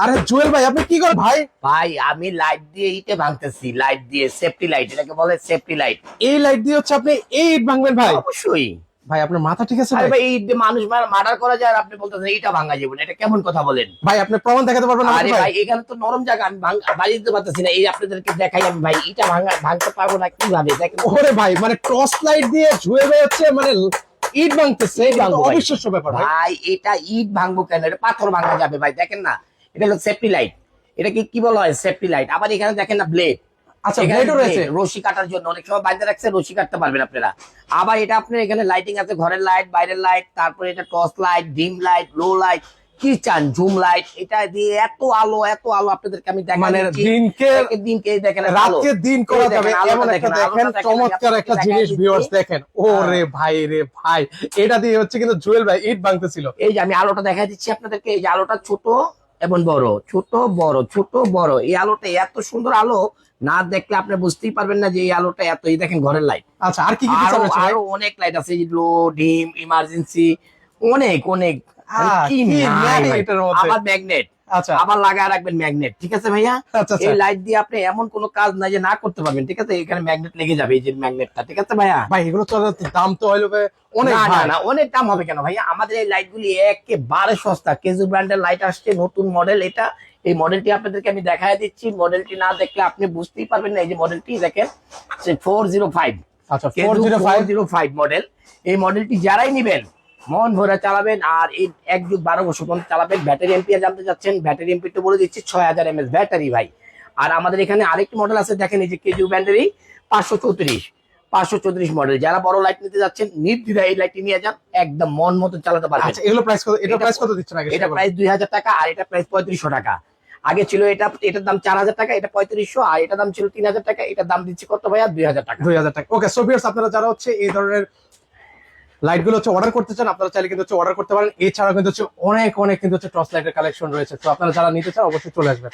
আরে জুয়েল ভাই আপনি কি করেন ভাই? ভাই আমি লাইট দিয়ে ইটে ভাঙতেছি, লাইট দিয়ে সেফটি লাইট, এটাকে বলে সেফটি লাইট। এই লাইট দিয়ে হচ্ছে আপনি এই ইট ভাঙবেন ভাই? অবশ্যই ভাই আপনার মাথা ঠিক আছে আরে ভাই? ভাই ইট দিয়ে মানুষ মার্ডার করা যায় আর আপনি বলতেছেন ইটা ভাঙা যাবে না, এটা কেমন কথা বলেন? ভাই আপনি প্রমাণ দেখাতে পারবেন আরে আমাকে ভাই ভাই? এখানে তো নরম জায়গা, আমি বাড়ি দিতে পারতেছি না, এই আপনাদেরকে দেখাই আমি ভাই ইটা ভাঙতে পারবো না কিভাবে দেখেন। ওরে ভাই মানে টর্চ লাইট দিয়ে জুয়েল ভাই হচ্ছে মানে ইট ভাঙতেছে, ইট এটা তো ভাঙবো ভাই। অবিশ্বাস্য ব্যাপার ভাই। ভাই এটা ইট ভাঙবো কেন, এটা পাথর ভাঙা যাবে ভাই, দেখেন না এটা হলো সেফটি লাইট, এটাকে কি বলা হয় সেফটি লাইট। আবার এখানে দেখেন না ব্লেড, আচ্ছা এখানে ব্লেডও রয়েছে? রশি কাটার জন্য অনেক সময় বাইরে রাখছে, রশি কাটতে পারবেন আপনারা। আবার এটা আপনার এখানে লাইটিং আছে, ঘরের লাইট, বাইরের লাইট, তারপরে এটা torch light, dim light, low light, কি চান জুম লাইট, এটা দিয়ে এত আলো আপনাদেরকে আমি দেখাই মানে দিচ্ছি। দিনকে দেখেন রাতকে দিন করা যাবে এমন একটা দেখেন আলোটা চমৎকার একটা দেখাই জিনিস দিচ্ছি। ভিউয়ার্স দেখেন। ওরে ভাই রে ভাই, এটা দিয়ে হচ্ছে কিন্তু জুয়েল ভাই ইট ভাঙতেছিল। এই যে আমি আলোটা দেখাই দিচ্ছি আপনাদেরকে, এই যে আলোটা ছোট এবং বড়, ছোট বড়, ছোট বড়, এই আলোটা এত সুন্দর আলো, না দেখলে আপনি বুঝতেই পারবেন না যে এই আলোটা এত। এই দেখেন ঘরের লাইট, আচ্ছা আর কি কি ফিচার আছে ভাই? আরো অনেক লাইট আছে, লো, ডিম, ইমার্জেন্সি, অনেক অনেক কি কি নাই নাই ভাই। এটার মধ্যে? আবার ম্যাগনেট, আচ্ছা আবার লাগায় রাখবেন ম্যাগনেট, ঠিক আছে ভাইয়া? আচ্ছা আচ্ছা। এই লাইট দিয়ে আপনি এমন কোনো কাজ নাই যে না করতে পারবেন, ঠিক আছে? এখানে ম্যাগনেট লেগে যাবে, এই যে ম্যাগনেটটা, ঠিক আছে ভাইয়া? ভাই এগুলো তো দাম তো হইলো ভাই অনেক না না ভাই। না, অনেক দাম হবে কেন ভাইয়া, আমাদের এই লাইট গুলি একেবারে সস্তা। কেজু ব্র্যান্ডের লাইট আসছে, নতুন মডেল এটা। এই মডেলটি আপনাদেরকে আমি দেখায় দিচ্ছি, মডেলটি না দেখলে আপনি বুঝতেই পারবেন না। এই যে মডেলটি দেখেন 405, আচ্ছা 405 405 মডেল। এই মডেলটি যারাই নিবেন মন ভরে চালাবেন, আর এই 1 যুগ 12 বছর পর্যন্ত চালাবেন। ব্যাটারি এমপিআর জানতে চাচ্ছেন, ব্যাটারি এমপিআর বলে দিচ্ছি 6000 mAh ব্যাটারি ভাই। আর আমাদের এখানে আরেকটি মডেল আছে, দেখেন এই যে কেজু ব্র্যান্ডেরই 534 মডেল। যারা বড় লাইট নিতে যাচ্ছেন নির্দ্বিধায় এই লাইটটি নিয়ে যান, একদম মন মতো চালাতে পারবেন। আচ্ছা এগুলো প্রাইস কত? এটা প্রাইস কত দিচ্ছেন আগে? এটা প্রাইস 2000 টাকা, আর এটা প্রাইস 3500 টাকা। আগে ছিল এটার দাম 4000 টাকা, এটা 3500, আর এটার দাম ছিল 3000 টাকা। এটার দাম দিচ্ছি কত ভাইয়া? 2000 টাকা। 2000 টাকা। ওকে সো ভিউয়ার্স আপনারা যারা হচ্ছে এই ধরনের লাইট গুলো হচ্ছে অর্ডার করতে চান, আপনারা চাইলে কিন্তু হচ্ছে অর্ডার করতে পারেন। এছাড়াও কিন্তু হচ্ছে অনেক কিন্তু হচ্ছে টর্চ লাইটের কালেকশন রয়েছে, তো আপনারা যারা নিতে চান অবশ্যই চলে আসবেন।